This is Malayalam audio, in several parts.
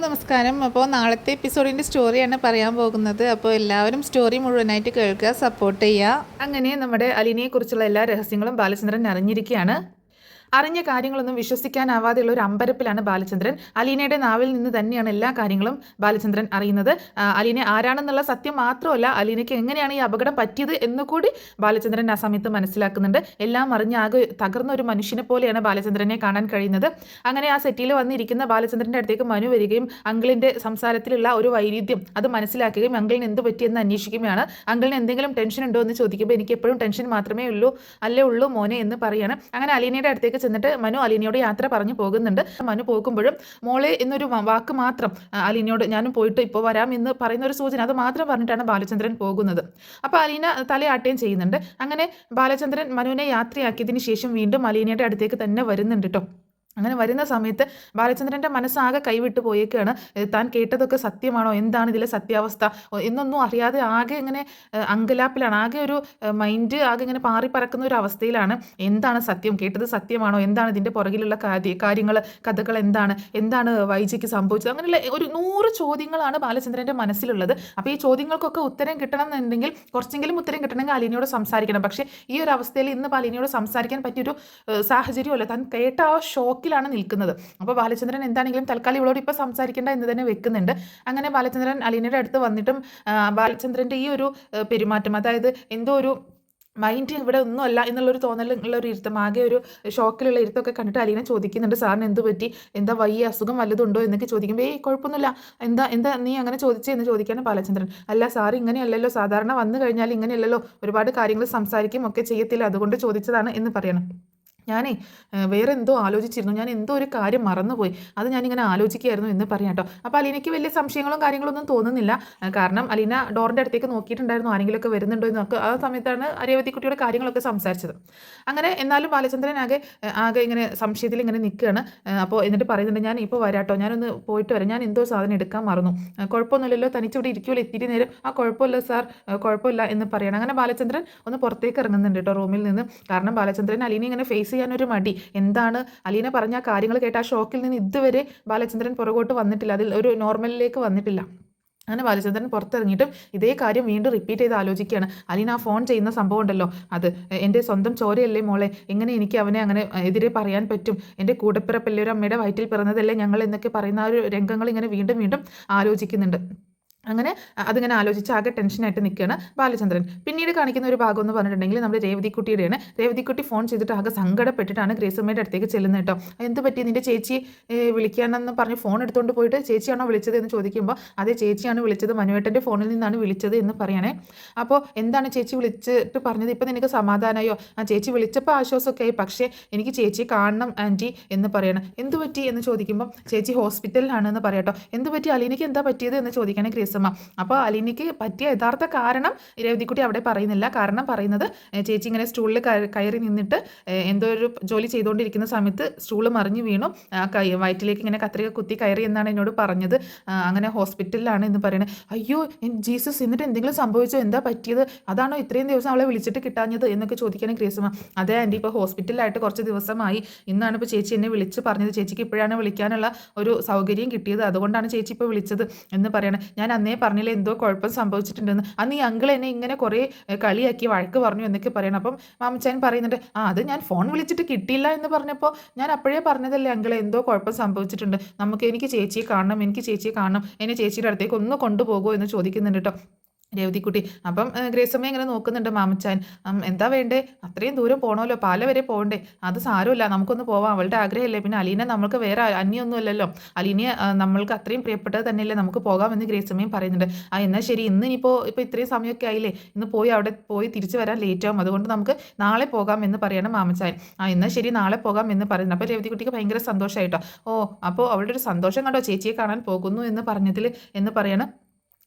നമസ്കാരം. അപ്പോൾ നാളത്തെ എപ്പിസോഡിൻ്റെ സ്റ്റോറിയാണ് പറയാൻ പോകുന്നത്. അപ്പോൾ എല്ലാവരും സ്റ്റോറി മുഴുവനായിട്ട് കേൾക്കുക, സപ്പോർട്ട് ചെയ്യുക. അങ്ങനെ നമ്മുടെ അലിനെക്കുറിച്ചുള്ള എല്ലാ രഹസ്യങ്ങളും ബാലചന്ദ്രൻ അറിഞ്ഞിരിക്കുകയാണ്. അറിഞ്ഞ കാര്യങ്ങളൊന്നും വിശ്വസിക്കാനാവാതെയുള്ള ഒരു അമ്പരപ്പിലാണ് ബാലചന്ദ്രൻ. അലീനയുടെ നാവിൽ നിന്ന് തന്നെയാണ് എല്ലാ കാര്യങ്ങളും ബാലചന്ദ്രൻ അറിയുന്നത്. അലീന ആരാണെന്നുള്ള സത്യം മാത്രമല്ല, അലീനയ്ക്ക് എങ്ങനെയാണ് ഈ അപകടം പറ്റിയത് എന്നുകൂടി ബാലചന്ദ്രൻ ആ സമയത്ത് മനസ്സിലാക്കുന്നുണ്ട്. എല്ലാം അറിഞ്ഞ് ആകെ തകർന്ന ഒരു മനുഷ്യനെ പോലെയാണ് ബാലചന്ദ്രനെ കാണാൻ കഴിയുന്നത്. അങ്ങനെ ആ സെറ്റിൽ വന്നിരിക്കുന്ന ബാലചന്ദ്രൻ്റെ അടുത്തേക്ക് മനു വരികയും അങ്കിളിൻ്റെ സംസാരത്തിലുള്ള ഒരു വൈരുദ്ധ്യം അത് മനസ്സിലാക്കുകയും അങ്കിളിന് എന്ത് പറ്റിയെന്ന് അന്വേഷിക്കുകയാണ്. അങ്കിളിന് എന്തെങ്കിലും ടെൻഷൻ ഉണ്ടോ എന്ന് ചോദിക്കുമ്പോൾ എനിക്ക് എപ്പോഴും ടെൻഷൻ മാത്രമേ ഉള്ളൂ മോനെ എന്ന് പറയാണ്. അങ്ങനെ അലീനയുടെ അടുത്തേക്ക് ചെന്നിട്ട് മനു അലീനയോട് യാത്ര പറഞ്ഞു പോകുന്നുണ്ട്. മനു പോകുമ്പോഴും മോളെ എന്നൊരു വാക്ക് മാത്രം അലീനയോട് ഞാനും പോയിട്ട് ഇപ്പോൾ വരാം എന്ന് പറയുന്ന ഒരു സൂചന അത് മാത്രം പറഞ്ഞിട്ടാണ് ബാലചന്ദ്രൻ പോകുന്നത്. അപ്പോൾ അലീന തലയാട്ടുകയും ചെയ്യുന്നുണ്ട്. അങ്ങനെ ബാലചന്ദ്രൻ മനുവിനെ യാത്രയാക്കിയതിന് ശേഷം വീണ്ടും അലീനയുടെ അടുത്തേക്ക് തന്നെ വരുന്നുണ്ട് കേട്ടോ. അങ്ങനെ വരുന്ന സമയത്ത് ബാലചന്ദ്രൻ്റെ മനസ്സാകെ കൈവിട്ട് പോയേക്കാണ്. താൻ കേട്ടതൊക്കെ സത്യമാണോ, എന്താണ് ഇതിലെ സത്യാവസ്ഥ എന്നൊന്നും അറിയാതെ ആകെ ഇങ്ങനെ അങ്കലാപ്പിലാണ്. ആകെ ഒരു മൈൻഡ് ആകെ ഇങ്ങനെ പാറി പറക്കുന്ന ഒരു അവസ്ഥയിലാണ്. എന്താണ് സത്യം, കേട്ടത് സത്യമാണോ, എന്താണ് ഇതിൻ്റെ പുറകിലുള്ള കാര്യങ്ങൾ, കഥകൾ എന്താണ് വൈജയ്ക്ക് സംഭവിച്ചത്, അങ്ങനെയുള്ള ഒരു 100 ചോദ്യങ്ങളാണ് ബാലചന്ദ്രൻ്റെ മനസ്സിലുള്ളത്. അപ്പോൾ ഈ ചോദ്യങ്ങൾക്കൊക്കെ ഉത്തരം കിട്ടണം എന്നുണ്ടെങ്കിൽ, കുറച്ചെങ്കിലും ഉത്തരം കിട്ടണമെങ്കിൽ അലീനയോട് സംസാരിക്കണം. പക്ഷേ ഈ ഒരു അവസ്ഥയിൽ ഇന്ന് അലീനയോട് സംസാരിക്കാൻ പറ്റിയൊരു സാഹചര്യമല്ല. താൻ കേട്ട ആ ഷോക്കിലാണ് നിൽക്കുന്നത്. അപ്പോൾ ബാലചന്ദ്രൻ എന്താണെങ്കിലും തൽക്കാലം ഇവളോട് ഇപ്പോൾ സംസാരിക്കേണ്ട എന്ന് തന്നെ വെക്കുന്നുണ്ട്. അങ്ങനെ ബാലചന്ദ്രൻ അലീനയുടെ അടുത്ത് വന്നിട്ടും ബാലചന്ദ്രൻ്റെ ഈ ഒരു പെരുമാറ്റം, അതായത് എന്തോ ഒരു മൈൻഡ് ഇവിടെ ഒന്നുമല്ല എന്നുള്ളൊരു തോന്നലുള്ള ഒരു ഇരുത്തം, ആകെ ഒരു ഷോക്കിലുള്ള ഇരുത്തൊക്കെ കണ്ടിട്ട് അലീന ചോദിക്കുന്നുണ്ട്, സാറിന് എന്ത് പറ്റി, എന്താ വയ്യ, അസുഖം വല്ലതുണ്ടോ എന്നൊക്കെ ചോദിക്കുമ്പോൾ കുഴപ്പമൊന്നുമില്ല, എന്താ നീ അങ്ങനെ ചോദിച്ചേ എന്ന് ചോദിക്കാണ് ബാലചന്ദ്രൻ. അല്ല സാർ ഇങ്ങനെയല്ലല്ലോ, സാധാരണ വന്നു കഴിഞ്ഞാൽ ഇങ്ങനെയല്ലല്ലോ, ഒരുപാട് കാര്യങ്ങൾ സംസാരിക്കും ഒക്കെ ചെയ്യത്തില്ല, അതുകൊണ്ട് ചോദിച്ചതാണ് എന്ന് പറയണം. ഞാനേ വേറെ എന്തോ ആലോചിച്ചിരുന്നു, ഞാൻ എന്തോ ഒരു കാര്യം മറന്നുപോയി, അത് ഞാനിങ്ങനെ ആലോചിക്കുകയായിരുന്നു എന്ന് പറയാം കേട്ടോ. അപ്പോൾ അലീനയ്ക്ക് വലിയ സംശയങ്ങളും കാര്യങ്ങളൊന്നും തോന്നുന്നില്ല. കാരണം അലീന ഡോറിൻ്റെ അടുത്തേക്ക് നോക്കിയിട്ടുണ്ടായിരുന്നു ആരെങ്കിലുമൊക്കെ വരുന്നുണ്ടോ എന്നൊക്കെ. ആ സമയത്താണ് രേവതിക്കുട്ടിയുടെ കാര്യങ്ങളൊക്കെ സംസാരിച്ചത്. അങ്ങനെ എന്നാലും ബാലചന്ദ്രൻ ആകെ ഇങ്ങനെ സംശയത്തിൽ ഇങ്ങനെ നിൽക്കുകയാണ്. അപ്പോൾ എന്നിട്ട് പറയുന്നുണ്ട്, ഞാൻ ഇപ്പോൾ വരാട്ടോ, ഞാനൊന്ന് പോയിട്ട് വരാം, ഞാൻ എന്തോ സാധനം എടുക്കാൻ മറന്നു, കുഴപ്പമൊന്നുമില്ലല്ലോ, തനിച്ചിവിടെ ഇരിക്കുമല്ലോ ഇത്തിരി നേരം, കുഴപ്പമില്ല സാർ, കുഴപ്പമില്ല എന്ന് പറയണം. അങ്ങനെ ബാലചന്ദ്രൻ ഒന്ന് പുറത്തേക്ക് ഇറങ്ങുന്നുണ്ട് കേട്ടോ റൂമിൽ നിന്ന്. കാരണം ബാലചന്ദ്രൻ അലീന ഇങ്ങനെ ഫേസ് ചെയ്യാനൊരു മടി. എന്താണ് അലീന പറഞ്ഞ കാര്യങ്ങൾ കേട്ട ആ ഷോക്കിൽ നിന്ന് ഇതുവരെ ബാലചന്ദ്രൻ പുറകോട്ട് വന്നിട്ടില്ല, അതിൽ ഒരു നോർമലിലേക്ക് വന്നിട്ടില്ല. അങ്ങനെ ബാലചന്ദ്രൻ പുറത്തിറങ്ങിയിട്ടും ഇതേ കാര്യം വീണ്ടും റിപ്പീറ്റ് ചെയ്ത് ആലോചിക്കുകയാണ്. അലീന ആ ഫോൺ ചെയ്യുന്ന സംഭവം ഉണ്ടല്ലോ, അത് എൻ്റെ സ്വന്തം ചോരയല്ലേ മോളെ, എങ്ങനെ എനിക്ക് അവനെ അങ്ങനെ എതിരെ പറയാൻ പറ്റും, എൻ്റെ കൂടപ്പിറപ്പല്ലേ, ഒരു അമ്മയുടെ വയറ്റിൽ പിറന്നതല്ലേ ഞങ്ങൾ എന്നൊക്കെ പറയുന്ന ആ ഒരു രംഗങ്ങൾ ഇങ്ങനെ വീണ്ടും വീണ്ടും ആലോചിക്കുന്നുണ്ട്. അങ്ങനെ അതിങ്ങനെ ആലോചിച്ച് ആകെ ടെൻഷനായിട്ട് നിൽക്കുകയാണ് ബാലചന്ദ്രൻ. പിന്നീട് കാണിക്കുന്ന ഒരു ഭാഗം എന്ന് പറഞ്ഞിട്ടുണ്ടെങ്കിൽ നമ്മുടെ രേവതിക്കുട്ടിയുടെയാണ്. രേവതിക്കുട്ടി ഫോൺ ചെയ്തിട്ട് ആകെ സങ്കടപ്പെട്ടിട്ടാണ് ഗ്രേസമ്മയുടെ അടുത്തേക്ക് ചെല്ലുന്നത് കേട്ടോ. എന്ത് പറ്റി, നിൻ്റെ ചേച്ചി വിളിക്കാനെന്ന് പറഞ്ഞ് ഫോൺ എടുത്തുകൊണ്ട് പോയിട്ട് ചേച്ചിയാണോ വിളിച്ചത് എന്ന് ചോദിക്കുമ്പോൾ അതെ ചേച്ചിയാണ് വിളിച്ചത്, മനുവേട്ടൻ്റെ ഫോണിൽ നിന്നാണ് വിളിച്ചത് എന്ന് പറയണേ. അപ്പോൾ എന്താണ് ചേച്ചി വിളിച്ചിട്ട് പറഞ്ഞത്, ഇപ്പം നിനക്ക് സമാധാനമായോ, ആ ചേച്ചി വിളിച്ചപ്പോൾ ആശ്വാസമൊക്കെ ആയി, പക്ഷേ എനിക്ക് ചേച്ചി കാണണം ആൻറ്റി എന്ന് പറയണം. എന്ത് പറ്റി എന്ന് ചോദിക്കുമ്പോൾ ചേച്ചി ഹോസ്പിറ്റലിലാണെന്ന് പറയാട്ടോ. എന്ത് പറ്റി, അലീനയ്ക്ക് എന്താ പറ്റിയത് എന്ന് ചോദിക്കണേ ഗ്രേസമ്മ. അപ്പോൾ അലീനയ്ക്ക് പറ്റിയ യഥാർത്ഥ കാരണം രേവതിക്കുട്ടി അവിടെ പറയുന്നില്ല. കാരണം പറയുന്നത് ചേച്ചി ഇങ്ങനെ സ്റ്റൂളിൽ കയറി നിന്നിട്ട് എന്തോ ഒരു ജോലി ചെയ്തുകൊണ്ടിരിക്കുന്ന സമയത്ത് സ്റ്റൂള് മറിഞ്ഞു വീണു, വയറ്റിലേക്ക് ഇങ്ങനെ കത്രിക കുത്തി കയറി എന്നാണ് എന്നോട് പറഞ്ഞത്, അങ്ങനെ ഹോസ്പിറ്റലിലാണ് എന്ന് പറയണത്. അയ്യോ ജീസസ്, എന്നിട്ട് എന്തെങ്കിലും സംഭവിച്ചോ, എന്താ പറ്റിയത്, അതാണോ ഇത്രയും ദിവസം അവളെ വിളിച്ചിട്ട് കിട്ടാഞ്ഞത് എന്നൊക്കെ ചോദിക്കണേ ഗ്രേസമ്മ. അതെ ആൻറ്റി, ഇപ്പോൾ ഹോസ്പിറ്റലിലായിട്ട് കുറച്ച് ദിവസമായി, ഇന്നാണ് ഇപ്പോൾ ചേച്ചി എന്നെ വിളിച്ച് പറഞ്ഞത്, ചേച്ചിക്ക് ഇപ്പോഴാണ് വിളിക്കാനുള്ള ഒരു സൗകര്യം കിട്ടിയത്, അതുകൊണ്ടാണ് ചേച്ചി ഇപ്പോൾ വിളിച്ചത് എന്ന് പറയണേ. ഞാൻ അന്നേ പറഞ്ഞില്ലേ എന്തോ കുഴപ്പം സംഭവിച്ചിട്ടുണ്ടെന്ന്, അന്ന് ഈ അങ്കിൾ എന്നെ ഇങ്ങനെ കുറേ കളിയാക്കി വഴക്ക് പറഞ്ഞു എന്നൊക്കെ പറയണം. അപ്പം മാമച്ചാൻ പറയുന്നുണ്ട്, അത് ഞാൻ ഫോൺ വിളിച്ചിട്ട് കിട്ടിയില്ല എന്ന് പറഞ്ഞപ്പോൾ ഞാൻ അപ്പോഴേ പറഞ്ഞതല്ലേ അങ്കിളെ, എന്തോ കുഴപ്പം സംഭവിച്ചിട്ടുണ്ട്, എനിക്ക് ചേച്ചിയെ കാണണം, എന്നെ ചേച്ചിയുടെ അടുത്തേക്ക് ഒന്ന് കൊണ്ടുപോകുമോ എന്ന് ചോദിക്കുന്നുണ്ട് കേട്ടോ രേവതിക്കുട്ടി. അപ്പം ഗ്രേസമ്മ ഇങ്ങനെ നോക്കുന്നുണ്ട് മാമച്ചാൻ. എന്താ വേണ്ടേ, അത്രയും ദൂരം പോകണമല്ലോ, പാല വരെ പോകണ്ടേ, അത് സാരമില്ല, നമുക്കൊന്ന് പോവാം, അവളുടെ ആഗ്രഹമല്ലേ, പിന്നെ അലീന നമ്മൾക്ക് വേറെ അന്യൊന്നുമല്ലല്ലോ, അലീനയെ നമ്മൾക്ക് അത്രയും പ്രിയപ്പെട്ടത് തന്നെയല്ലേ, നമുക്ക് പോകാമെന്ന് ഗ്രേസമ്മയും പറയുന്നുണ്ട്. എന്നാൽ ശരി, ഇന്ന് ഇപ്പോൾ ഇത്രയും സമയമൊക്കെ ആയില്ലേ, ഇന്ന് അവിടെ പോയി തിരിച്ചു വരാൻ ലേറ്റ് ആവും, അതുകൊണ്ട് നമുക്ക് നാളെ പോകാം എന്ന് പറയണം മാമച്ചാൻ. എന്നാൽ ശരി നാളെ പോകാം എന്ന് പറയുന്നത്. അപ്പോൾ രേവതിക്കുട്ടിക്ക് ഭയങ്കര സന്തോഷമായിട്ടോ. അപ്പോൾ അവളുടെ ഒരു സന്തോഷം കണ്ടോ, ചേച്ചിയെ കാണാൻ പോകുന്നു എന്ന് പറഞ്ഞതിൽ എന്ന് പറയണം.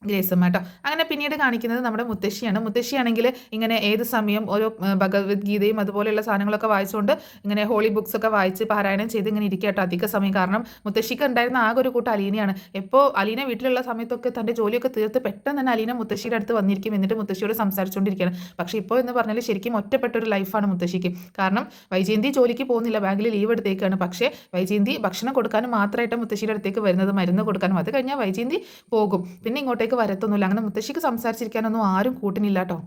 ഗ്രേസമ്മ കേട്ടോ. അങ്ങനെ പിന്നീട് കാണിക്കുന്നത് നമ്മുടെ മുത്തശ്ശിയാണ്. മുത്തശ്ശിയാണെങ്കിൽ ഇങ്ങനെ ഏത് സമയം ഓരോ ഭഗവത്ഗീതയും അതുപോലെയുള്ള സാധനങ്ങളൊക്കെ വായിച്ചുകൊണ്ട് ഇങ്ങനെ ഹോളി ബുക്സൊക്കെ വായിച്ച് പാരായണം ചെയ്ത് ഇങ്ങനെ ഇരിക്കുക കേട്ടോ അധിക സമയം. കാരണം മുത്തശ്ശിക്ക് ഉണ്ടായിരുന്ന ആകെ ഒരു കൂട്ടം അലീനയാണ്. എപ്പോൾ അലീന വീട്ടിലുള്ള സമയത്തൊക്കെ തൻ്റെ ജോലിയൊക്കെ തീർത്ത് പെട്ടെന്ന് തന്നെ അലീന മുത്തശ്ശിയുടെ അടുത്ത് വന്നിരിക്കും, എന്നിട്ട് മുത്തശ്ശിയോട് സംസാരിച്ചുകൊണ്ടിരിക്കുകയാണ്. പക്ഷേ ഇപ്പോൾ എന്ന് പറഞ്ഞാൽ ശരിക്കും ഒറ്റപ്പെട്ട ഒരു ലൈഫാണ് മുത്തശ്ശിക്ക്. കാരണം വൈജയന്തി ജോലിക്ക് പോകുന്നില്ല, ബാങ്കിൽ ലീവ് എടുത്തേക്കാണ്. പക്ഷേ വൈജയന്തി ഭക്ഷണം കൊടുക്കാനും മാത്രമായിട്ട് മുത്തശ്ശിയുടെ അടുത്തേക്ക് വരുന്നത്, മരുന്ന് കൊടുക്കാനും. അത് കഴിഞ്ഞാൽ വൈജയന്തി പോകും, പിന്നെ ഇങ്ങോട്ടേക്ക് വരത്തൊന്നുമില്ല. അങ്ങനെ മുത്തശ്ശിക്ക് സംസാരിച്ചിരിക്കാനൊന്നും ആരും കൂട്ടിനില്ല കേട്ടോ.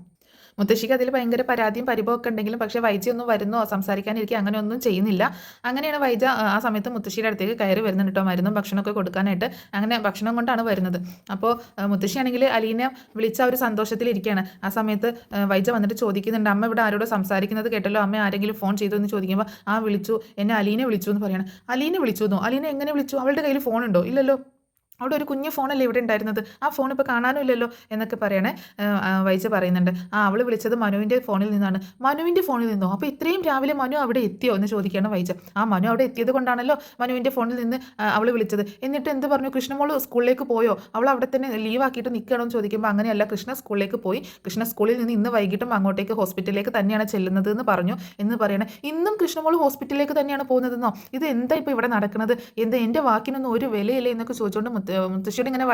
മുത്തശ്ശിക്ക് അതിൽ ഭയങ്കര പരാതിയും പരിഭവമൊക്കെ ഉണ്ടെങ്കിലും പക്ഷേ വൈജ ഒന്നും വരുന്നോ സംസാരിക്കാനിരിക്കുക അങ്ങനെ ഒന്നും ചെയ്യുന്നില്ല. അങ്ങനെയാണ് വൈജ ആ സമയത്ത് മുത്തശ്ശിയുടെ അടുത്തേക്ക് കയറി വരുന്നുണ്ട് കേട്ടോ, മരുന്നും ഭക്ഷണമൊക്കെ കൊടുക്കാനായിട്ട്. അങ്ങനെ ഭക്ഷണം കൊണ്ടാണ് വരുന്നത്. അപ്പോൾ മുത്തശ്ശിയാണെങ്കിൽ അലീനെ വിളിച്ച ഒരു സന്തോഷത്തിലിരിക്കുകയാണ്. ആ സമയത്ത് വൈജ വന്നിട്ട് ചോദിക്കുന്നുണ്ട്, അമ്മ ഇവിടെ ആരോട് സംസാരിക്കുന്നത് കേട്ടല്ലോ, അമ്മ ആരെങ്കിലും ഫോൺ ചെയ്തു എന്ന് ചോദിക്കുമ്പോൾ ആ വിളിച്ചു, എന്നെ അലീനെ വിളിച്ചു എന്ന് പറയണം. അലീനെ വിളിച്ചു എന്നോ? അലീനെ എങ്ങനെ വിളിച്ചു? അവളുടെ കയ്യിൽ ഫോണുണ്ടോ? ഇല്ലല്ലോ, അവിടെ ഒരു കുഞ്ഞു ഫോണല്ലേ ഇവിടെ ഉണ്ടായിരുന്നത്, ആ ഫോൺ ഇപ്പോൾ കാണാനും ഇല്ലല്ലോ എന്നൊക്കെ പറയണേ. വൈജ പറയുന്നുണ്ട്, അവൾ വിളിച്ചത് മനുവിൻ്റെ ഫോണിൽ നിന്നാണ്. മനുവിൻ്റെ ഫോണിൽ നിന്നോ? അപ്പോൾ ഇത്രയും രാവിലെ മനു അവിടെ എത്തിയോ എന്ന് ചോദിക്കുകയാണ് വൈജ. മനു അവിടെ എത്തിയത് കൊണ്ടാണല്ലോ മനുവിൻ്റെ ഫോണിൽ നിന്ന് അവൾ വിളിച്ചത്. എന്നിട്ട് എന്ത് പറഞ്ഞു? കൃഷ്ണമോൾ സ്കൂളിലേക്ക് പോയോ? അവൾ അവിടെ തന്നെ ലീവാക്കിയിട്ട് നിൽക്കണോ എന്ന് ചോദിക്കുമ്പോൾ അങ്ങനെയല്ല, കൃഷ്ണ സ്കൂളിലേക്ക് പോയി. കൃഷ്ണ സ്കൂളിൽ നിന്ന് ഇന്ന് വൈകിട്ടും അങ്ങോട്ടേക്ക് ഹോസ്പിറ്റലിലേക്ക് തന്നെയാണ് ചെല്ലുന്നത് എന്ന് പറഞ്ഞു എന്ന് പറയണേ. ഇന്നും കൃഷ്ണമോൾ ഹോസ്പിറ്റലിലേക്ക് തന്നെയാണ് പോകുന്നതെന്നോ? ഇത് എന്താ ഇപ്പോൾ ഇവിടെ നടക്കുന്നത്? എന്താ എൻ്റെ വാക്കിനൊന്നും ഒരു വിലയില്ലേ എന്നൊക്കെ ചോദിച്ചുകൊണ്ട് മുത്തശ്ശിയോട് ഇങ്ങനെ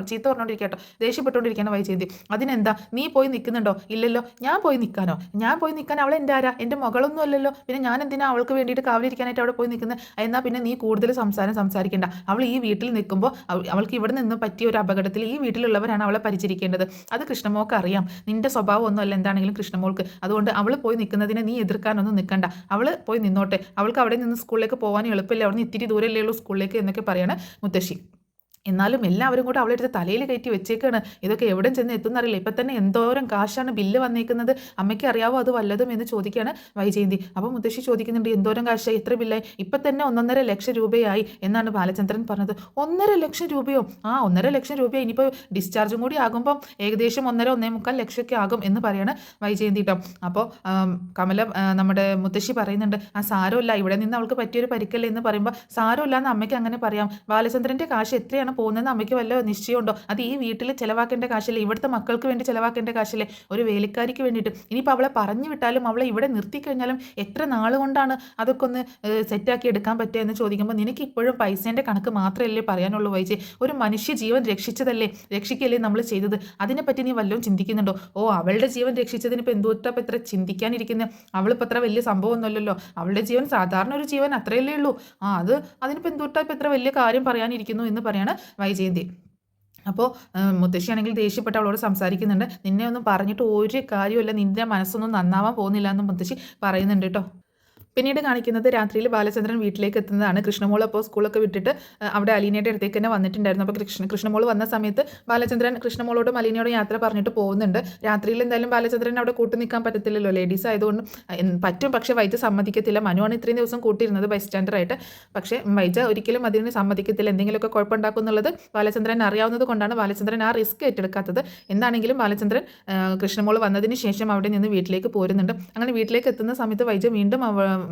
ചീത്ത പറഞ്ഞുകൊണ്ടിരിക്കട്ടോ, ദേഷ്യപ്പെട്ടുകൊണ്ടിരിക്കുകയാണ് വൈജയന്തി. അതിനെന്താ നീ പോയി നിൽക്കുന്നുണ്ടോ? ഇല്ലല്ലോ. ഞാൻ പോയി നിൽക്കാനോ? ഞാൻ പോയി നിൽക്കാൻ അവൾ എൻ്റെ ആരാ? എൻ്റെ മകളൊന്നും അല്ലല്ലോ. പിന്നെ ഞാൻ എന്തിനാ അവൾക്ക് വേണ്ടിയിട്ട് കാവലിരിക്കാനായിട്ട് അവിടെ പോയി നിൽക്കുന്നത്? എന്നാൽ പിന്നെ നീ കൂടുതൽ സംസാരിക്കേണ്ട. അവൾ ഈ വീട്ടിൽ നിൽക്കുമ്പോൾ അവൾക്ക് ഇവിടെ നിന്ന് പറ്റിയ ഒരു അപകടത്തിൽ ഈ വീട്ടിലുള്ളവരാണ് അവളെ പരിചരിക്കേണ്ടത്. അത് കൃഷ്ണമോൾക്ക് അറിയാം. നിന്റെ സ്വഭാവം ഒന്നും അല്ല എന്താണെങ്കിലും കൃഷ്ണമോൾക്ക്. അതുകൊണ്ട് അവൾ പോയി നിൽക്കുന്നതിനെ നീ എതിർക്കാനൊന്നും നിൽക്കണ്ട. അവൾ പോയി നിന്നോട്ടെ. അവൾക്ക് അവിടെ നിന്ന് സ്കൂളിലേക്ക് പോകാൻ എളുപ്പമില്ല, അവിടെ നിന്ന് ഇത്തിരി ദൂരമല്ലേ ഉള്ളൂ സ്കൂളിലേക്ക് എന്നൊക്കെ പറയാണ് മുത്തശ്ശി. എന്നാലും എല്ലാവരും കൂടെ അവളെടുത്ത് തലയിൽ കയറ്റി വെച്ചേക്കാണ്. ഇതൊക്കെ എവിടെ ചെന്ന് എത്തുന്നറിയില്ല. ഇപ്പം തന്നെ എന്തോരം കാശാണ് ബില്ല് വന്നേക്കുന്നത്, അമ്മയ്ക്ക് അറിയാവോ അത് വല്ലതും എന്ന് ചോദിക്കുകയാണ് വൈജയന്തി. അപ്പോൾ മുത്തശ്ശി ചോദിക്കുന്നുണ്ട്, എന്തോരം കാശായി, എത്ര ബില്ലായി? ഇപ്പം തന്നെ 1.5 ലക്ഷം രൂപയായി എന്നാണ് ബാലചന്ദ്രൻ പറഞ്ഞത്. 1.5 ലക്ഷം രൂപയോ? 1.5 ലക്ഷം രൂപയോ? ഇനിയിപ്പോൾ ഡിസ്ചാർജും കൂടി ആകുമ്പം ഏകദേശം 1.5-1.25 ലക്ഷമൊക്കെ ആകും എന്ന് പറയാണ് വൈജയന്തി കേട്ടോ. അപ്പോൾ കമല നമ്മുടെ മുത്തശ്ശി പറയുന്നുണ്ട്, സാരമില്ല, ഇവിടെ നിന്ന് അവൾക്ക് പറ്റിയൊരു പരിക്കല്ലേ എന്ന് പറയുമ്പോൾ സാരമില്ല എന്ന് അമ്മയ്ക്ക് അങ്ങനെ പറയാം. ബാലചന്ദ്രൻ്റെ കാശ് എത്രയാണ് പോകുന്നത് അമ്മയ്ക്ക് വല്ല നിശ്ചയമുണ്ടോ? അത് ഈ വീട്ടിൽ ചിലവാക്കേണ്ട കാശല്ലേ, ഇവിടുത്തെ മക്കൾക്ക് വേണ്ടി ചിലവാക്കേണ്ട കാശല്ലേ, ഒരു വേലിക്കാരിക്ക് വേണ്ടിയിട്ട്. ഇനിയിപ്പോൾ അവളെ പറഞ്ഞു വിട്ടാലും അവളെ ഇവിടെ നിർത്തിക്കഴിഞ്ഞാലും എത്ര നാൾ കൊണ്ടാണ് അതൊക്കെ ഒന്ന് സെറ്റാക്കി എടുക്കാൻ പറ്റുക എന്ന് ചോദിക്കുമ്പോൾ നിനക്ക് ഇപ്പോഴും പൈസേൻ്റെ കണക്ക് മാത്രമല്ലേ പറയാനുള്ളൂ വൈജി. ഒരു മനുഷ്യ ജീവൻ രക്ഷിക്കല്ലേ നമ്മൾ ചെയ്തത്, അതിനെപ്പറ്റി നീ വല്ലതും ചിന്തിക്കുന്നുണ്ടോ? അവളുടെ ജീവൻ രക്ഷിച്ചതിന് ഇപ്പോൾ എന്തുകൊണ്ടപ്പോൾ ഇത്ര ചിന്തിക്കാനിരിക്കുന്നത്? അവളിപ്പോൾ ഇത്ര വലിയ സംഭവമൊന്നുമല്ലല്ലോ, അവളുടെ ജീവൻ സാധാരണ ഒരു ജീവൻ, അത്രയല്ലേ ഉള്ളൂ. അതിനിപ്പോൾ എന്തുകൊണ്ടാണ് ഇപ്പോൾ ഇത്ര വലിയ കാര്യം പറയാനിരിക്കുന്നു എന്ന് പറയാണ് വൈജയന്തി. അപ്പോൾ മുത്തശ്ശിയാണെങ്കിൽ ദേഷ്യപ്പെട്ട് അവളോട് സംസാരിക്കുന്നുണ്ട്. നിന്നെ ഒന്നും പറഞ്ഞിട്ട് ഒരു കാര്യമല്ല, നിൻ്റെ മനസ്സൊന്നും നന്നാവാൻ പോകുന്നില്ല എന്ന് മുത്തശ്ശി പറയുന്നുണ്ട് കേട്ടോ. പിന്നീട് കാണിക്കുന്നത് രാത്രിയിൽ ബാലചന്ദ്രൻ വീട്ടിലേക്ക് എത്തുന്നതാണ്. കൃഷ്ണമോൾ അപ്പോൾ സ്കൂളൊക്കെ വിട്ടിട്ട് അവിടെ അലീനയുടെ അടുത്തേക്ക് തന്നെ വന്നിട്ടുണ്ടായിരുന്നു. അപ്പോൾ കൃഷ്ണമോൾ വന്ന സമയത്ത് ബാലചന്ദ്രൻ കൃഷ്ണമോളോടും അലീനയോടും യാത്ര പറഞ്ഞിട്ട് പോകുന്നുണ്ട്. രാത്രിയിൽ എന്തായാലും ബാലചന്ദ്രൻ അവിടെ കൂട്ടു നിൽക്കാൻ പറ്റത്തില്ലല്ലോ, ലേഡീസ് ആയതുകൊണ്ട് പറ്റും. പക്ഷേ വൈജ സമ്മതിക്കത്തില്ല. മനുവാണ് ഇത്രയും ദിവസം കൂട്ടിയിരുന്നത് ബൈസ്റ്റാൻഡറായിട്ട്. പക്ഷേ വൈജ ഒരിക്കലും അതിന് സമ്മതിക്കത്തില്ല. എന്തെങ്കിലുമൊക്കെ കുഴപ്പമുണ്ടാക്കും എന്നുള്ളത് ബാലചന്ദ്രൻ അറിയാവുന്നത് കൊണ്ടാണ് ബാലചന്ദ്രൻ ആ റിസ്ക് ഏറ്റെടുക്കാത്തത്. എന്താണെങ്കിലും ബാലചന്ദ്രൻ കൃഷ്ണമോൾ വന്നതിന് ശേഷം അവിടെ നിന്ന് വീട്ടിലേക്ക് പോരുന്നുണ്ട്. അങ്ങനെ വീട്ടിലേക്ക് എത്തുന്ന സമയത്ത് വൈജ വീണ്ടും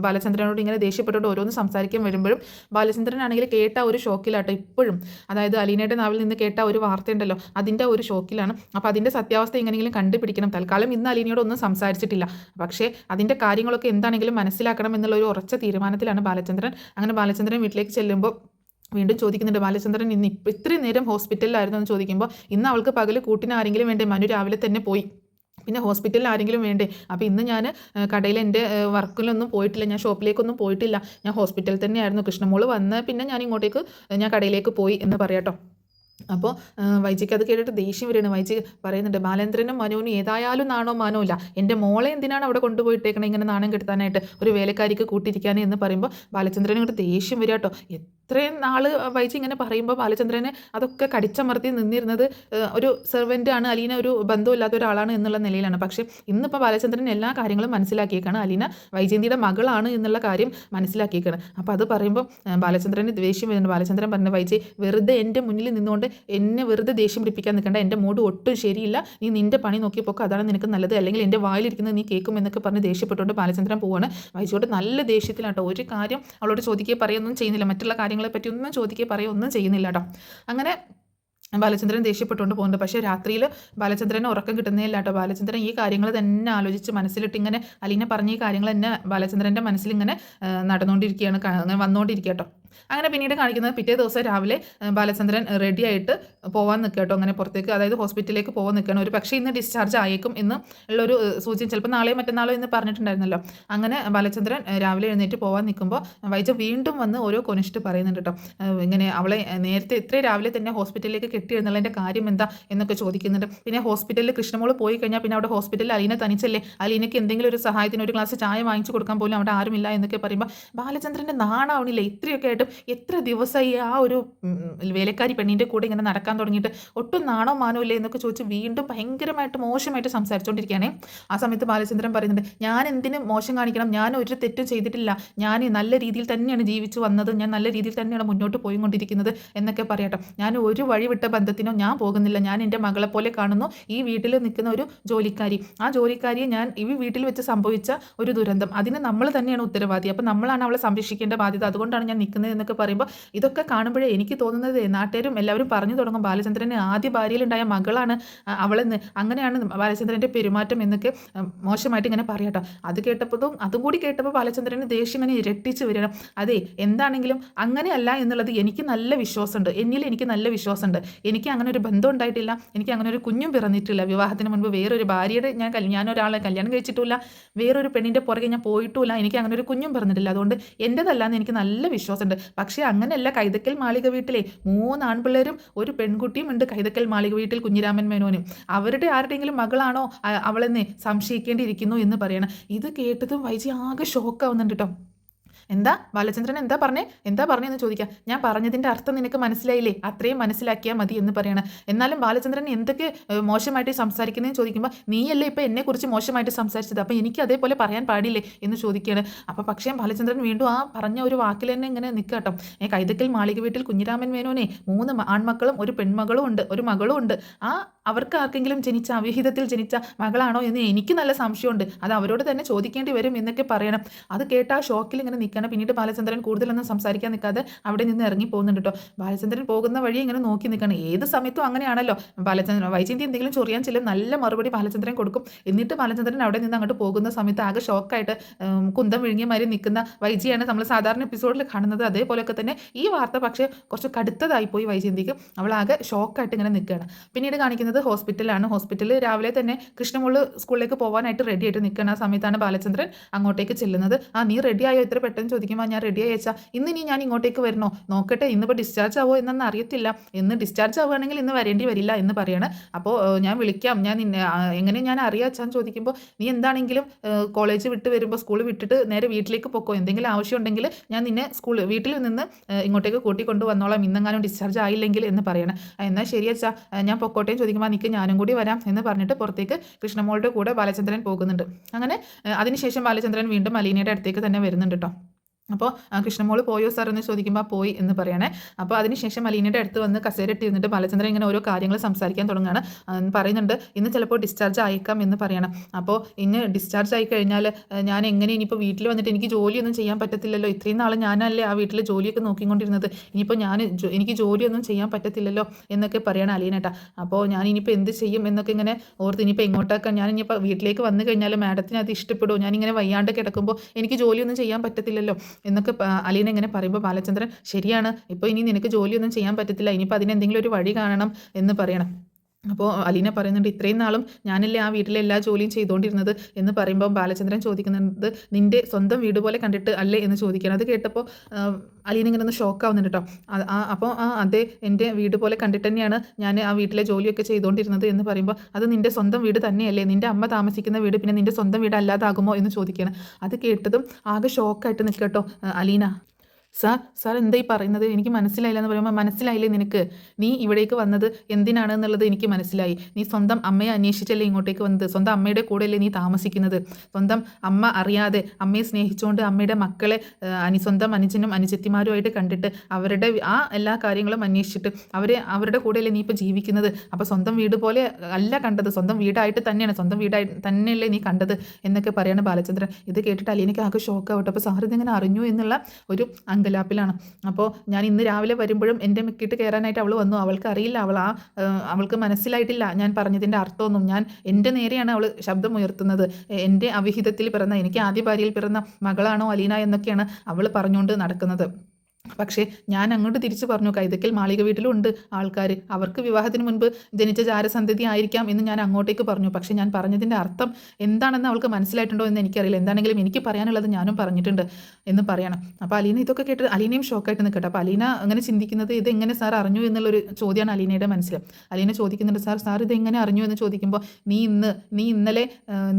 ബാലചന്ദ്രനോട് ഇങ്ങനെ ദേഷ്യപ്പെട്ടുകൊണ്ട് ഓരോന്ന് സംസാരിക്കാൻ വരുമ്പോഴും ബാലചന്ദ്രനാണെങ്കിൽ കേട്ട ഒരു ഷോക്കിലാട്ടോ ഇപ്പോഴും. അതായത് അലീനയുടെ നാവിൽ നിന്ന് കേട്ട ഒരു വാർത്തയുണ്ടല്ലോ, അതിൻ്റെ ഒരു ഷോക്കിലാണ്. അപ്പോൾ അതിൻ്റെ സത്യാവസ്ഥ എങ്ങനെയെങ്കിലും കണ്ടുപിടിക്കണം. തൽക്കാലം ഇന്ന് അലീനയോട് ഒന്നും സംസാരിച്ചിട്ടില്ല, പക്ഷേ അതിൻ്റെ കാര്യങ്ങളൊക്കെ എന്താണെങ്കിലും മനസ്സിലാക്കണം എന്നുള്ള ഒരു ഉറച്ച തീരുമാനത്തിലാണ് ബാലചന്ദ്രൻ. അങ്ങനെ ബാലചന്ദ്രൻ വീട്ടിലേക്ക് ചെല്ലുമ്പോൾ വീണ്ടും ചോദിക്കുന്നുണ്ട്, ബാലചന്ദ്രൻ ഇന്ന് ഇത്രയും നേരം ഹോസ്പിറ്റലിലായിരുന്നു എന്ന് ചോദിക്കുമ്പോൾ ഇന്ന് അവൾക്ക് പകൽ കൂട്ടിന് ആരെങ്കിലും വേണ്ടേ? മനു രാവിലെ തന്നെ പോയി, പിന്നെ ഹോസ്പിറ്റലിൽ ആരെങ്കിലും വേണ്ടേ? അപ്പോൾ ഇന്ന് ഞാൻ കടയിൽ എൻ്റെ വർക്കിലൊന്നും പോയിട്ടില്ല, ഞാൻ ഷോപ്പിലേക്കൊന്നും പോയിട്ടില്ല, ഞാൻ ഹോസ്പിറ്റലിൽ തന്നെയായിരുന്നു. കൃഷ്ണമോൾ വന്ന് പിന്നെ ഞാൻ കടയിലേക്ക് പോയി എന്ന് പറയാട്ടോ. അപ്പോൾ വൈജിക്ക് അത് കേട്ടിട്ട് ദേഷ്യം വരികയാണ്. വൈജി പറയുന്നുണ്ട്, ബാലേന്ദ്രനും മനുവിനും ഏതായാലും നാണോ മാനോ ഇല്ല, എൻ്റെ മോളെ എന്തിനാണ് അവിടെ കൊണ്ടുപോയിട്ടേക്കണം ഇങ്ങനെ നാണം കെടുത്താനായിട്ട്, ഒരു വേലക്കാരിക്ക് കൂട്ടിരിക്കാനേ എന്ന് പറയുമ്പോൾ ബാലചന്ദ്രനും ഇങ്ങോട്ട് ദേഷ്യം വരിക കേട്ടോ. ഇത്രയും നാൾ വൈജി ഇങ്ങനെ പറയുമ്പോൾ ബാലചന്ദ്രന് അതൊക്കെ കടിച്ചമർത്തി നിന്നിരുന്നത് ഒരു സെർവൻ്റ് ആണ്, അലീന ഒരു ബന്ധമില്ലാത്ത ഒരാളാണ് എന്നുള്ള നിലയിലാണ്. പക്ഷേ ഇന്നിപ്പോൾ ബാലചന്ദ്രൻ എല്ലാ കാര്യങ്ങളും മനസ്സിലാക്കിയേക്കാണ്, അലീന വൈജയന്തിയുടെ മകളാണ് എന്നുള്ള കാര്യം മനസ്സിലാക്കിയേക്കാണ്. അപ്പോൾ അത് പറയുമ്പോൾ ബാലചന്ദ്രന് ദേഷ്യം വരുന്നുണ്ട്. ബാലചന്ദ്രൻ പറഞ്ഞു, വൈജി വെറുതെ എൻ്റെ മുന്നിൽ നിന്നുകൊണ്ട് എന്നെ വെറുതെ ദേഷ്യം പിടിപ്പിക്കാൻ നിൽക്കണ്ട, എൻ്റെ മൂഡ് ഒട്ടും ശരിയില്ല, നീ നിൻ്റെ പണി നോക്കിയപ്പോൾ അതാണ് നിനക്ക് നല്ലത്, അല്ലെങ്കിൽ എൻ്റെ വായിലിരിക്കുന്നത് നീ കേൾക്കും എന്നൊക്കെ പറഞ്ഞ് ദേഷ്യപ്പെട്ടുകൊണ്ട് ബാലചന്ദ്രൻ പോവാണ്. വൈജിയോട് നല്ല ദേഷ്യത്തിലാട്ടോ. ഒരു കാര്യം അവളോട് ചോദിക്കുകയോ പറയുകയൊന്നും ചെയ്യുന്നില്ല, മറ്റുള്ള കാര്യങ്ങളെ പറ്റി ഒന്നും ചോദിക്കുകയോ പറയുകയോ ഒന്നും ചെയ്യുന്നില്ല കേട്ടോ. അങ്ങനെ ബാലചന്ദ്രൻ ദേഷ്യപ്പെട്ടുകൊണ്ട് പോകുന്നുണ്ട്. പക്ഷേ രാത്രിയിൽ ബാലചന്ദ്രന് ഉറക്കം കിട്ടുന്നേയില്ല കേട്ടോ. ബാലചന്ദ്രൻ ഈ കാര്യങ്ങൾ തന്നെ ആലോചിച്ച് മനസ്സിലിട്ട് ഇങ്ങനെ അലീന പറഞ്ഞ ഈ കാര്യങ്ങൾ തന്നെ ബാലചന്ദ്രൻ്റെ മനസ്സിലിങ്ങനെ നടന്നുകൊണ്ടിരിക്കുകയാണ്, അങ്ങനെ വന്നുകൊണ്ടിരിക്കുക കേട്ടോ. അങ്ങനെ പിന്നീട് കാണിക്കുന്നത് പിറ്റേ ദിവസം രാവിലെ ബാലചന്ദ്രൻ റെഡി ആയിട്ട് പോകാൻ നിൽക്കുക കേട്ടോ. അങ്ങനെ പുറത്തേക്ക്, അതായത് ഹോസ്പിറ്റലിലേക്ക് പോകാൻ നിൽക്കുകയാണ്. ഒരു പക്ഷേ ഇന്ന് ഡിസ്ചാർജ് ആയേക്കും എന്ന് ഉള്ളൊരു സൂചന, ചിലപ്പോൾ നാളെയോ മറ്റന്നാളോ എന്ന് പറഞ്ഞിട്ടുണ്ടായിരുന്നല്ലോ. അങ്ങനെ ബാലചന്ദ്രൻ രാവിലെ എഴുന്നേറ്റ് പോകാൻ നിൽക്കുമ്പോൾ വൈജ വീണ്ടും വന്ന് ഓരോ കൊനിഷ്ഠ പറയുന്നുണ്ട് കേട്ടോ. ഇങ്ങനെ അവളെ നേരത്തെ ഇത്രയും രാവിലെ തന്നെ ഹോസ്പിറ്റലിലേക്ക് കെട്ടിയെന്നുള്ളതിൻ്റെ കാര്യം എന്താ എന്നൊക്കെ ചോദിക്കുന്നുണ്ട്. പിന്നെ ഹോസ്പിറ്റലിൽ കൃഷ്ണമോൾ പോയി കഴിഞ്ഞാൽ പിന്നെ അവിടെ ഹോസ്പിറ്റലിൽ അലീന തനിച്ചല്ലേ, അലീനയ്ക്ക് എന്തെങ്കിലും ഒരു സഹായത്തിന് ഒരു ഗ്ലാസ് ചായ വാങ്ങിച്ചു കൊടുക്കാൻ പോലും അവിടെ ആരുമില്ല എന്നൊക്കെ പറയുമ്പോൾ ബാലചന്ദ്രൻ്റെ നാണാവണില്ല. ഇത്രയൊക്കെ ആയിട്ടും എത്ര ദിവസമായി ആ ഒരു വേലക്കാരി പെണ്ണിൻ്റെ കൂടെ ഇങ്ങനെ നടക്കാൻ തുടങ്ങിയിട്ട് ഒട്ടും നാണോ മാനോ ഇല്ലേ എന്നൊക്കെ ചോദിച്ച് വീണ്ടും ഭയങ്കരമായിട്ട് മോശമായിട്ട് സംസാരിച്ചുകൊണ്ടിരിക്കുകയാണേ. ആ സമയത്ത് ബാലചന്ദ്രൻ പറയുന്നുണ്ട്, ഞാൻ എന്തിനും മോശം കാണിക്കണം, ഞാൻ ഒരു തെറ്റും ചെയ്തിട്ടില്ല, ഞാൻ നല്ല രീതിയിൽ തന്നെയാണ് ജീവിച്ചു വന്നത്, ഞാൻ നല്ല രീതിയിൽ തന്നെയാണ് മുന്നോട്ട് പോയിക്കൊണ്ടിരിക്കുന്നത് എന്നൊക്കെ പറയട്ടെ. ഞാൻ ഒരു വഴിവിട്ട ബന്ധത്തിനോ ഞാൻ പോകുന്നില്ല. ഞാൻ എൻ്റെ മകളെ പോലെ കാണുന്നു ഈ വീട്ടിൽ നിൽക്കുന്ന ഒരു ജോലിക്കാരി. ആ ജോലിക്കാരിയെ ഞാൻ ഈ വീട്ടിൽ വെച്ച് സംഭവിച്ച ഒരു ദുരന്തം, അതിന് നമ്മൾ തന്നെയാണ് ഉത്തരവാദി. അപ്പം നമ്മളാണ് അവളെ സംരക്ഷിക്കേണ്ട ബാധ്യത. അതുകൊണ്ടാണ് ഞാൻ നിൽക്കുന്നത് എന്നൊക്കെ പറയുമ്പോൾ ഇതൊക്കെ കാണുമ്പോഴേ എനിക്ക് തോന്നുന്നത് നാട്ടുകാരും എല്ലാവരും പറഞ്ഞു തുടങ്ങും ബാലചന്ദ്രന് ആദ്യ ഭാര്യയിലുണ്ടായ മകളാണ് അവളെന്ന്. അങ്ങനെയാണ് ബാലചന്ദ്രൻ്റെ പെരുമാറ്റം എന്നൊക്കെ മോശമായിട്ട് ഇങ്ങനെ പറയട്ടോ. അത് കേട്ടപ്പോഴും അതും കൂടി കേട്ടപ്പോൾ ബാലചന്ദ്രന് ദേഷ്യം ഇങ്ങനെ ഇരട്ടിച്ച് വരണം. അതെ, എന്താണെങ്കിലും അങ്ങനെയല്ല എന്നുള്ളത് എനിക്ക് നല്ല വിശ്വാസമുണ്ട്, എന്നിൽ എനിക്ക് നല്ല വിശ്വാസമുണ്ട്. എനിക്ക് അങ്ങനെ ഒരു ബന്ധം ഉണ്ടായിട്ടില്ല, എനിക്ക് അങ്ങനെ ഒരു കുഞ്ഞും പിറന്നിട്ടില്ല. വിവാഹത്തിന് മുൻപ് വേറൊരു ഭാര്യയുടെ ഞാൻ ഒരാളെ കല്യാണം കഴിച്ചിട്ടില്ല, വേറൊരു പെണ്ണിൻ്റെ പുറകെ ഞാൻ പോയിട്ടുമില്ല, എനിക്ക് അങ്ങനെ ഒരു കുഞ്ഞും പിറന്നിട്ടില്ല. അതുകൊണ്ട് എൻ്റെതല്ലാന്ന് എനിക്ക് നല്ല വിശ്വാസമുണ്ട്. പക്ഷേ അങ്ങനെയല്ല, കൈതക്കൽ മാളിക വീട്ടിലെ 3 ആൺപിള്ളേരും ഒരു പെൺകുട്ടിയും ഉണ്ട് കൈതക്കൽ മാളിക വീട്ടിൽ, കുഞ്ഞിരാമൻ മേനോനും. അവരുടെ ആരുടെയെങ്കിലും മകളാണോ അവളെന്നെ സംശയിക്കേണ്ടിയിരിക്കുന്നു എന്ന് പറയണം. ഇത് കേട്ടതും വൈജി ആകെ ഷോക്കാവുന്നുണ്ട് കേട്ടോ. എന്താ ബാലചന്ദ്രൻ എന്താ പറഞ്ഞെന്ന് ചോദിക്കാം. ഞാൻ പറഞ്ഞതിൻ്റെ അർത്ഥം നിനക്ക് മനസ്സിലായില്ലേ, അത്രയും മനസ്സിലാക്കിയാൽ മതി എന്ന് പറയണം. എന്നാലും ബാലചന്ദ്രൻ എന്തൊക്കെ മോശമായിട്ട് സംസാരിക്കുന്നതെന്ന് ചോദിക്കുമ്പോൾ നീയല്ലേ ഇപ്പോൾ എന്നെക്കുറിച്ച് മോശമായിട്ട് സംസാരിച്ചത്, അപ്പോൾ എനിക്ക് അതേപോലെ പറയാൻ പാടില്ലേ എന്ന് ചോദിക്കുകയാണ്. അപ്പോൾ പക്ഷേ ബാലചന്ദ്രൻ വീണ്ടും ആ പറഞ്ഞ ഒരു വാക്കിൽ തന്നെ ഇങ്ങനെ നിൽക്കുക കേട്ടോ. കൈതക്കൽ മാളിക വീട്ടിൽ കുഞ്ഞിരാമൻ മേനോനെ 3 ആൺമക്കളും ഒരു പെൺമകളും ഉണ്ട്, ഒരു മകളും ഉണ്ട്. അവർക്ക് ആർക്കെങ്കിലും ജനിച്ച അവിഹിതത്തിൽ ജനിച്ച മകളാണോ എന്ന് എനിക്ക് നല്ല സംശയമുണ്ട്. അത് അവരോട് തന്നെ ചോദിക്കേണ്ടി വരും എന്നൊക്കെ പറയണം. അത് കേട്ട് ആ ഷോക്കിൽ ഇങ്ങനെ നിൽക്കണം. പിന്നീട് ബാലചന്ദ്രൻ കൂടുതലൊന്നും സംസാരിക്കാൻ നിൽക്കാതെ അവിടെ നിന്ന് ഇറങ്ങി പോകുന്നുണ്ട് കേട്ടോ. ബാലചന്ദ്രൻ പോകുന്ന വഴി ഇങ്ങനെ നോക്കി നിൽക്കണം. ഏത് സമയത്തും അങ്ങനെയാണല്ലോ. വൈജയന്തി എന്തെങ്കിലും ചൊറിയാൻ ചെല്ലും, നല്ല മറുപടി ബാലചന്ദ്രൻ കൊടുക്കും. എന്നിട്ട് ബാലചന്ദ്രൻ അവിടെ നിന്ന് അങ്ങോട്ട് പോകുന്ന സമയത്ത് ആകെ ഷോക്കായിട്ട് കുന്തം വിഴുങ്ങിയ മാതിരി നിൽക്കുന്ന വൈജിയാണ് നമ്മൾ സാധാരണ എപ്പിസോഡിൽ കാണുന്നത്. അതേപോലെയൊക്കെ തന്നെ ഈ വാർത്ത പക്ഷേ കുറച്ച് കടുത്തതായിപ്പോയി വൈജയന്തിക്ക്. അവളാകെ ഷോക്കായിട്ട് ഇങ്ങനെ നിൽക്കുകയാണ്. പിന്നീട് കാണിക്കുന്നത് ഹോസ്പിറ്റലാണ്. ഹോസ്പിറ്റലിൽ രാവിലെ തന്നെ കൃഷ്ണമോള് സ്കൂളിലേക്ക് പോകാനായിട്ട് റെഡി ആയിട്ട് നിൽക്കുന്ന ആ സമയത്താണ് ബാലചന്ദ്രൻ അങ്ങോട്ടേക്ക് ചെല്ലുന്നത്. നീ റെഡിയായോ ഇത്ര പെട്ടെന്ന് ചോദിക്കുമ്പോൾ ഞാൻ റെഡിയായി വെച്ചാൽ ഇനി ഞാൻ ഇങ്ങോട്ടേക്ക് വരണോ, നോക്കട്ടെ ഇന്നിപ്പോൾ ഡിസ്ചാർജ് ആവോ എന്നൊന്നും അറിയത്തില്ല, ഇന്ന് ഡിസ്ചാർജ് ആവുകയാണെങ്കിൽ ഇന്ന് വരേണ്ടി വരില്ല എന്ന് പറയാണ്. അപ്പോൾ ഞാൻ വിളിക്കാം, ഞാൻ എങ്ങനെ ഞാൻ അറിയാച്ചാന്ന് ചോദിക്കുമ്പോൾ നീ എന്താണെങ്കിലും കോളേജ് വിട്ട് വരുമ്പോൾ സ്കൂൾ വിട്ടിട്ട് നേരെ വീട്ടിലേക്ക് പൊക്കോ, എന്തെങ്കിലും ആവശ്യം ഉണ്ടെങ്കിൽ ഞാൻ നിന്നെ വീട്ടിൽ നിന്ന് ഇങ്ങോട്ടേക്ക് കൂട്ടിക്കൊണ്ട് വന്നോളാം, ഇന്നെങ്ങാനും ഡിസ്ചാർജ് ആയില്ലെങ്കിൽ എന്ന് പറയണം. എന്നാൽ ശരി അച്ഛാ ഞാൻ പൊക്കോട്ടേന്ന് ചോദിക്കുമ്പോൾ നിൽക്ക് ഞാനും കൂടി വരാം എന്ന് പറഞ്ഞിട്ട് പുറത്തേക്ക് കൃഷ്ണമോളുടെ കൂടെ ബാലചന്ദ്രൻ പോകുന്നുണ്ട്. അങ്ങനെ അതിനുശേഷം ബാലചന്ദ്രൻ വീണ്ടും അലീനയുടെ അടുത്തേക്ക് തന്നെ വരുന്നുണ്ട് കേട്ടോ. അപ്പോൾ കൃഷ്ണമോൾ പോയോ സാർ എന്ന് ചോദിക്കുമ്പോൾ പോയി എന്ന് പറയണേ. അപ്പോൾ അതിനുശേഷം അലീനയുടെ അടുത്ത് വന്ന് കസേരട്ടി ഇരുന്നിട്ട് ബാലചന്ദ്രൻ ഇങ്ങനെ ഓരോ കാര്യങ്ങൾ സംസാരിക്കാൻ തുടങ്ങുകയാണ്. പറയുന്നുണ്ട് ഇന്ന് ചിലപ്പോൾ ഡിസ്ചാർജ് ആയേക്കാം എന്ന് പറയണം. അപ്പോൾ ഇന്ന് ഡിസ്ചാർജ് ആയി കഴിഞ്ഞാൽ ഞാൻ എങ്ങനെ ഇനിയിപ്പോൾ വീട്ടിൽ വന്നിട്ട് എനിക്ക് ജോലിയൊന്നും ചെയ്യാൻ പറ്റത്തില്ലല്ലോ, ഇത്രയും നാൾ ഞാനല്ലേ ആ വീട്ടിൽ ജോലിയൊക്കെ നോക്കിക്കൊണ്ടിരുന്നത്, ഇനിയിപ്പോൾ എനിക്ക് ജോലിയൊന്നും ചെയ്യാൻ പറ്റത്തില്ലല്ലോ എന്നൊക്കെ പറയണം അലീനേട്ടാ. അപ്പോൾ ഞാൻ ഇനിയിപ്പോൾ എന്ത് ചെയ്യും എന്നൊക്കെ ഇങ്ങനെ ഓർത്ത് ഇനിയിപ്പോൾ എങ്ങോട്ടേക്കാൻ, ഞാൻ ഇനിയിപ്പോൾ വീട്ടിലേക്ക് വന്നു കഴിഞ്ഞാൽ മാഡത്തിന് അത് ഇഷ്ടപ്പെടുമോ, ഞാനിങ്ങനെ വയ്യാണ്ട് കിടക്കുമ്പോൾ എനിക്ക് ജോലിയൊന്നും ചെയ്യാൻ പറ്റത്തില്ലല്ലോ എന്നൊക്കെ അലീന ഇങ്ങനെ പറയുമ്പോൾ ബാലചന്ദ്രൻ ശരിയാണ്, ഇപ്പോൾ ഇനി നിനക്ക് ജോലിയൊന്നും ചെയ്യാൻ പറ്റത്തില്ല, ഇനിയിപ്പോൾ അതിനെന്തെങ്കിലും ഒരു വഴി കാണണം എന്ന് പറയണം. അപ്പോൾ അലീന പറയുന്നുണ്ട് ഇത്രയും നാളും ഞാനല്ലേ ആ വീട്ടിലെ എല്ലാ ജോലിയും ചെയ്തുകൊണ്ടിരുന്നത് എന്ന് പറയുമ്പോൾ ബാലചന്ദ്രൻ ചോദിക്കുന്നുണ്ട് നിൻ്റെ സ്വന്തം വീട് പോലെ കണ്ടിട്ട് അല്ലേ എന്ന് ചോദിക്കണം. അത് കേട്ടപ്പോൾ അലീന ഇങ്ങനെ ഒന്ന് ഷോക്കാവുന്നുണ്ട് കേട്ടോ. അപ്പോൾ അതെ എൻ്റെ വീട് പോലെ കണ്ടിട്ട് തന്നെയാണ് ഞാൻ ആ വീട്ടിലെ ജോലിയൊക്കെ ചെയ്തുകൊണ്ടിരുന്നത് എന്ന് പറയുമ്പോൾ അത് നിൻ്റെ സ്വന്തം വീട് തന്നെയല്ലേ, നിൻ്റെ അമ്മ താമസിക്കുന്ന വീട് പിന്നെ നിൻ്റെ സ്വന്തം വീട് അല്ലാതാകുമോ എന്ന് ചോദിക്കണം. അത് കേട്ടതും ആകെ ഷോക്കായിട്ട് നിൽക്കട്ടോ അലീന. സാർ എന്താ ഈ പറയുന്നത്, എനിക്ക് മനസ്സിലായില്ല എന്ന് പറയുമ്പോൾ മനസ്സിലായില്ലേ നിനക്ക്, നീ ഇവിടേക്ക് വന്നത് എന്തിനാണെന്നുള്ളത് എനിക്ക് മനസ്സിലായി. നീ സ്വന്തം അമ്മയെ അന്വേഷിച്ചല്ലേ ഇങ്ങോട്ടേക്ക് വന്നത്, സ്വന്തം അമ്മയുടെ കൂടെയല്ലേ നീ താമസിക്കുന്നത്, സ്വന്തം അമ്മ അറിയാതെ അമ്മയെ സ്നേഹിച്ചുകൊണ്ട് അമ്മയുടെ മക്കളെ സ്വന്തം അനുജനും അനുജത്തിമാരുമായിട്ട് കണ്ടിട്ട് അവരുടെ ആ എല്ലാ കാര്യങ്ങളും അന്വേഷിച്ചിട്ട് അവരുടെ കൂടെയല്ലേ നീ ഇപ്പോൾ ജീവിക്കുന്നത്. അപ്പോൾ സ്വന്തം വീട് പോലെ അല്ല കണ്ടത്, സ്വന്തം വീടായിട്ട് തന്നെയാണ്, സ്വന്തം വീടായിട്ട് തന്നെയല്ലേ നീ കണ്ടത് എന്നൊക്കെ പറയാണ് ബാലചന്ദ്രൻ. ഇത് കേട്ടിട്ട് അലീനയ്ക്ക് ആകെ ഷോക്കാവട്ടെ. അപ്പോൾ സാർ ഇതിങ്ങനെ അറിഞ്ഞു എന്നുള്ള ഒരു അങ്കലാപ്പിലാണ്. അപ്പോൾ ഞാൻ ഇന്ന് രാവിലെ വരുമ്പോഴും എൻ്റെ മെക്കിട്ട് കയറാനായിട്ട് അവൾ വന്നു. അവൾക്ക് അറിയില്ല, അവൾക്ക് മനസ്സിലായിട്ടില്ല ഞാൻ പറഞ്ഞതിൻ്റെ അർത്ഥമൊന്നും. എൻ്റെ നേരെയാണ് അവൾ ശബ്ദം ഉയർത്തുന്നത്. എൻ്റെ അവിഹിതത്തിൽ പിറന്ന, എനിക്ക് ആദ്യ ഭാര്യയിൽ പിറന്ന മകളാണോ അലീന എന്നൊക്കെയാണ് അവൾ പറഞ്ഞുകൊണ്ട് നടക്കുന്നത്. പക്ഷേ ഞാൻ അങ്ങോട്ട് തിരിച്ചു പറഞ്ഞു, കൈതക്കൽ മാളിക വീട്ടിലും ഉണ്ട് ആൾക്കാർ, അവർക്ക് വിവാഹത്തിന് മുൻപ് ജനിച്ച ജാരസന്തതി ആയിരിക്കാം എന്ന് ഞാൻ അങ്ങോട്ടേക്ക് പറഞ്ഞു. പക്ഷേ ഞാൻ പറഞ്ഞതിൻ്റെ അർത്ഥം എന്താണെന്ന് അവൾക്ക് മനസ്സിലായിട്ടുണ്ടോ എന്ന് എനിക്കറിയില്ല. എന്താണെങ്കിലും എനിക്ക് പറയാനുള്ളത് ഞാനും പറഞ്ഞിട്ടുണ്ട് എന്ന് പറയണം. അപ്പോൾ അലീന ഇതൊക്കെ കേട്ട് അലീനയും ഷോക്കായിട്ട് നിൽക്കട്ടെ. അപ്പോൾ അലീന അങ്ങനെ ചിന്തിക്കുന്നത് ഇതെങ്ങനെ സാർ അറിഞ്ഞു എന്നുള്ളൊരു ചോദ്യമാണ് അലീനയുടെ മനസ്സിൽ. അലീന ചോദിക്കുന്നുണ്ട്, സാർ ഇതെങ്ങനെ അറിഞ്ഞു എന്ന് ചോദിക്കുമ്പോൾ നീ ഇന്നലെ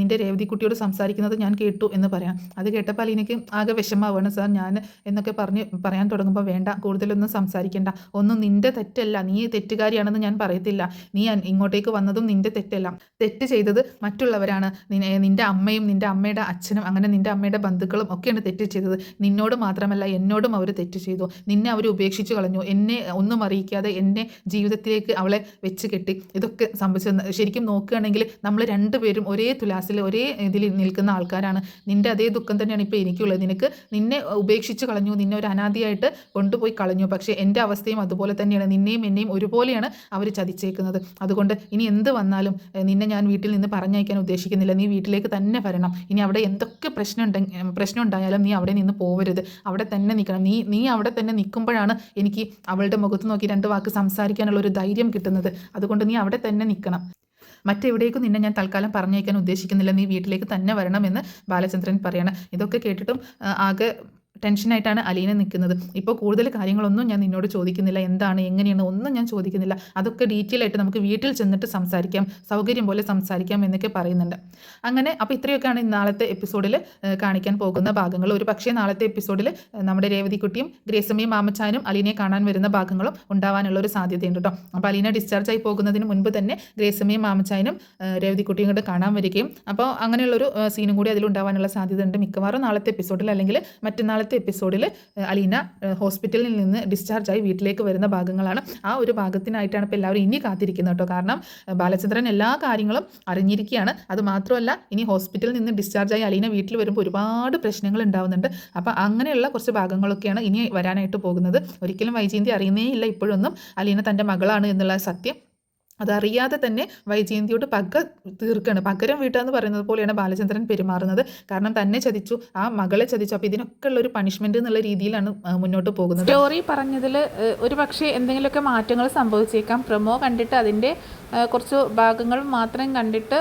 നിൻ്റെ രേവതിക്കുട്ടിയോട് സംസാരിക്കുന്നത് ഞാൻ കേട്ടു എന്ന് പറയാം. അത് കേട്ടപ്പോൾ അലീനയ്ക്ക് ആകെ വിഷമാവാണ്. സാർ ഞാൻ എന്നൊക്കെ പറയാൻ തുടങ്ങുമ്പോൾ വേണ്ട, കൂടുതലൊന്നും സംസാരിക്കേണ്ട, ഒന്നും നിൻ്റെ തെറ്റല്ല, നീ തെറ്റുകാരിയാണെന്ന് ഞാൻ പറയത്തില്ല, നീ ഇങ്ങോട്ടേക്ക് വന്നതും നിൻ്റെ തെറ്റല്ല, തെറ്റ് ചെയ്തത് മറ്റുള്ളവരാണ്, നിൻ്റെ അമ്മയും നിൻ്റെ അമ്മയുടെ അച്ഛനും അങ്ങനെ നിൻ്റെ അമ്മയുടെ ബന്ധുക്കളും ഒക്കെയാണ് തെറ്റ് ചെയ്തത്. നിന്നോട് മാത്രമല്ല എന്നോടും അവർ തെറ്റ് ചെയ്തു. നിന്നെ അവർ ഉപേക്ഷിച്ച് കളഞ്ഞു, എന്നെ ഒന്നും അറിയിക്കാതെ എന്നെ ജീവിതത്തിലേക്ക് അവളെ വെച്ച് കെട്ടി. ഇതൊക്കെ സംഭവിച്ചത് ശരിക്കും നോക്കുകയാണെങ്കിൽ നമ്മൾ രണ്ടുപേരും ഒരേ തുലാസിൽ ഒരേ ഇതിൽ നിൽക്കുന്ന ആൾക്കാരാണ്. നിൻ്റെ അതേ ദുഃഖം തന്നെയാണ് ഇപ്പോൾ എനിക്കുള്ളത്. നിന്നെ ഉപേക്ഷിച്ച് കളഞ്ഞു, നിന്നെ ഒരു അനാദിയായിട്ട് കൊണ്ടുപോയി കളഞ്ഞു. പക്ഷേ എൻ്റെ അവസ്ഥയും അതുപോലെ തന്നെയാണ്. നിന്നെയും എന്നെയും ഒരുപോലെയാണ് അവർ ചതിച്ചേക്കുന്നത്. അതുകൊണ്ട് ഇനി എന്ത് വന്നാലും നിന്നെ ഞാൻ വീട്ടിൽ നിന്ന് പറഞ്ഞയക്കാൻ ഉദ്ദേശിക്കുന്നില്ല. നീ വീട്ടിലേക്ക് തന്നെ വരണം. ഇനി അവിടെ എന്തൊക്കെ പ്രശ്നം ഉണ്ടായാലും നീ അവിടെ നിന്ന് പോവരുത്, അവിടെ തന്നെ നിൽക്കണം. നീ അവിടെ തന്നെ നിൽക്കുമ്പോഴാണ് എനിക്ക് അവളുടെ മുഖത്ത് നോക്കി 2 വാക്ക് സംസാരിക്കാനുള്ള ഒരു ധൈര്യം കിട്ടുന്നത്. അതുകൊണ്ട് നീ അവിടെ തന്നെ നിൽക്കണം. മറ്റെവിടേക്കും നിന്നെ ഞാൻ തൽക്കാലം പറഞ്ഞയക്കാൻ ഉദ്ദേശിക്കുന്നില്ല, നീ വീട്ടിലേക്ക് തന്നെ വരണമെന്ന് ബാലചന്ദ്രൻ പറയണം. ഇതൊക്കെ കേട്ടിട്ടും ആകെ ടെൻഷനായിട്ടാണ് അലീന നിൽക്കുന്നത്. ഇപ്പോൾ കൂടുതൽ കാര്യങ്ങളൊന്നും ഞാൻ നിന്നോട് ചോദിക്കുന്നില്ല, എന്താണ് എങ്ങനെയാണ് ഒന്നും ഞാൻ ചോദിക്കുന്നില്ല. അതൊക്കെ ഡീറ്റെയിൽ ആയിട്ട് നമുക്ക് വീട്ടിൽ ചെന്നിട്ട് സംസാരിക്കാം, സൗകര്യം പോലെ സംസാരിക്കാം എന്നൊക്കെ പറയുന്നുണ്ട്. അങ്ങനെ അപ്പോൾ ഇത്രയൊക്കെയാണ് നാളത്തെ എപ്പിസോഡിൽ കാണിക്കാൻ പോകുന്ന ഭാഗങ്ങൾ. ഒരു പക്ഷേ നാളത്തെ എപ്പിസോഡിൽ നമ്മുടെ രേവതിക്കുട്ടിയും ഗ്രേസമ്മയും മാമച്ചാനും അലീനയെ കാണാൻ വരുന്ന ഭാഗങ്ങളും ഉണ്ടാവാനുള്ള ഒരു സാധ്യതയുണ്ട് കേട്ടോ. അപ്പോൾ അലീന ഡിസ്ചാർജ് ആയി പോകുന്നതിന് മുൻപ് തന്നെ ഗ്രേസമ്മയും മാമച്ചാനും രേവതിക്കുട്ടിയും കൂടെ കാണാൻ വരികയും അപ്പോൾ അങ്ങനെയുള്ളൊരു സീനും കൂടി അതിലുണ്ടാവാനുള്ള സാധ്യത ഉണ്ട്. മിക്കവാറും നാളത്തെ എപ്പിസോഡിൽ അല്ലെങ്കിൽ മറ്റന്നാളത്തെ എപ്പിസോഡിൽ അലീന ഹോസ്പിറ്റലിൽ നിന്ന് ഡിസ്ചാർജായി വീട്ടിലേക്ക് വരുന്ന ഭാഗങ്ങളാണ്. ആ ഒരു ഭാഗത്തിനായിട്ടാണ് ഇപ്പോൾ എല്ലാവരും ഇനി കാത്തിരിക്കുന്നത് കേട്ടോ. കാരണം ബാലചന്ദ്രൻ എല്ലാ കാര്യങ്ങളും അറിഞ്ഞിരിക്കുകയാണ്. അതുമാത്രമല്ല ഇനി ഹോസ്പിറ്റലിൽ നിന്ന് ഡിസ്ചാർജായി അലീന വീട്ടിൽ വരുമ്പോൾ ഒരുപാട് പ്രശ്നങ്ങൾ ഉണ്ടാവുന്നുണ്ട്. അപ്പോൾ അങ്ങനെയുള്ള കുറച്ച് ഭാഗങ്ങളൊക്കെയാണ് ഇനി വരാനായിട്ട് പോകുന്നത്. ഒരിക്കലും വൈജയന്തി അറിയുന്നേ ഇല്ല ഇപ്പോഴൊന്നും അലീന തൻ്റെ മകളാണ് എന്നുള്ള സത്യം. അതറിയാതെ തന്നെ വൈജയന്തിയോട് പകരം വീട്ടുക എന്ന് പറയുന്നത് പോലെയാണ് ബാലചന്ദ്രൻ പെരുമാറുന്നത്. കാരണം തന്നെ ചതിച്ചു, ആ മകളെ ചതിച്ചു. അപ്പോൾ ഇതിനൊക്കെ ഉള്ള ഒരു പണിഷ്മെന്റ് എന്നുള്ള രീതിയിലാണ് മുന്നോട്ട് പോകുന്നത്. സ്റ്റോറി പറഞ്ഞതിൽ ഒരു പക്ഷേ എന്തെങ്കിലുമൊക്കെ മാറ്റങ്ങൾ സംഭവിച്ചേക്കാം. പ്രൊമോ കണ്ടിട്ട് അതിൻ്റെ കുറച്ച് ഭാഗങ്ങൾ മാത്രം കണ്ടിട്ട്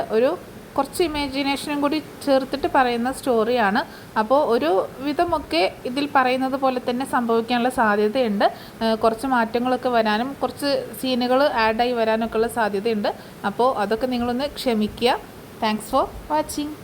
കുറച്ച് ഇമാജിനേഷനും കൂടി ചേർത്തിട്ട് പറയുന്ന സ്റ്റോറിയാണ്. അപ്പോൾ ഒരു വിധമൊക്കെ ഇതിൽ പറയുന്നത് പോലെ തന്നെ സംഭവിക്കാനുള്ള സാധ്യതയുണ്ട്. കുറച്ച് മാറ്റങ്ങളൊക്കെ വരാനും കുറച്ച് സീനുകൾ ആഡായി വരാനൊക്കെ ഉള്ള സാധ്യതയുണ്ട്. അപ്പോൾ അതൊക്കെ നിങ്ങളൊന്ന് ക്ഷമിക്കുക. Thanks for watching.